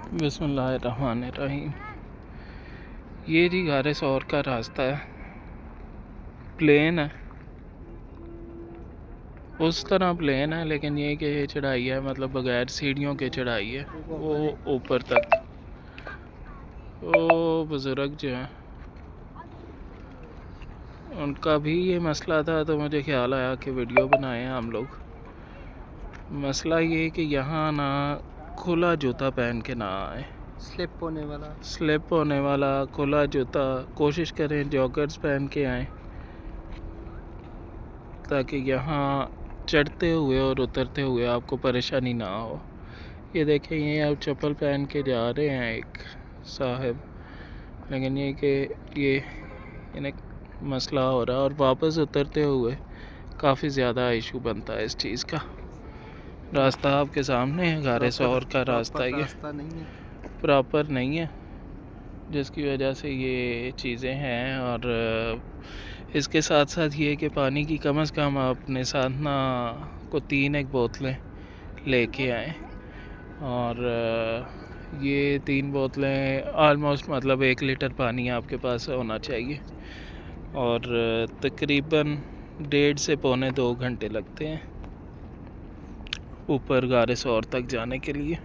बिस्मिल्लाहिर्रहमानिर्रहीम। ये जी गारे सौर का रास्ता है, प्लेन है, उस तरह प्लेन है, लेकिन ये कि ये चढ़ाई है, मतलब बगैर सीढ़ियों के चढ़ाई है वो ऊपर तक। वो बुज़ुर्ग जो हैं उनका भी ये मसला था, तो मुझे ख्याल आया कि वीडियो बनाए हैं हम लोग। मसला ये कि यहाँ ना खुला जूता पहन के ना आए, स्लिप होने वाला खुला जूता। कोशिश करें जॉगर्स पहन के आएँ, ताकि यहाँ चढ़ते हुए और उतरते हुए आपको परेशानी ना हो। ये देखें, ये अब चप्पल पहन के जा रहे हैं एक साहब, लेकिन ये कि ये इन्हें मसला हो रहा है, और वापस उतरते हुए काफ़ी ज़्यादा इशू बनता है इस चीज़ का। रास्ता आपके सामने है, गारे सौर का रास्ता, ये प्रॉपर नहीं है, जिसकी वजह से ये चीज़ें हैं। और इसके साथ साथ ये कि पानी की कम से कम अपने साथ ना को 3 बोतलें लेके आएँ। और ये 3 बोतलें आलमोस्ट मतलब 1 लीटर पानी आपके पास होना चाहिए। और तकरीबन 1.5 से पौने 2 घंटे लगते हैं ऊपर गारे सौर तक जाने के लिए।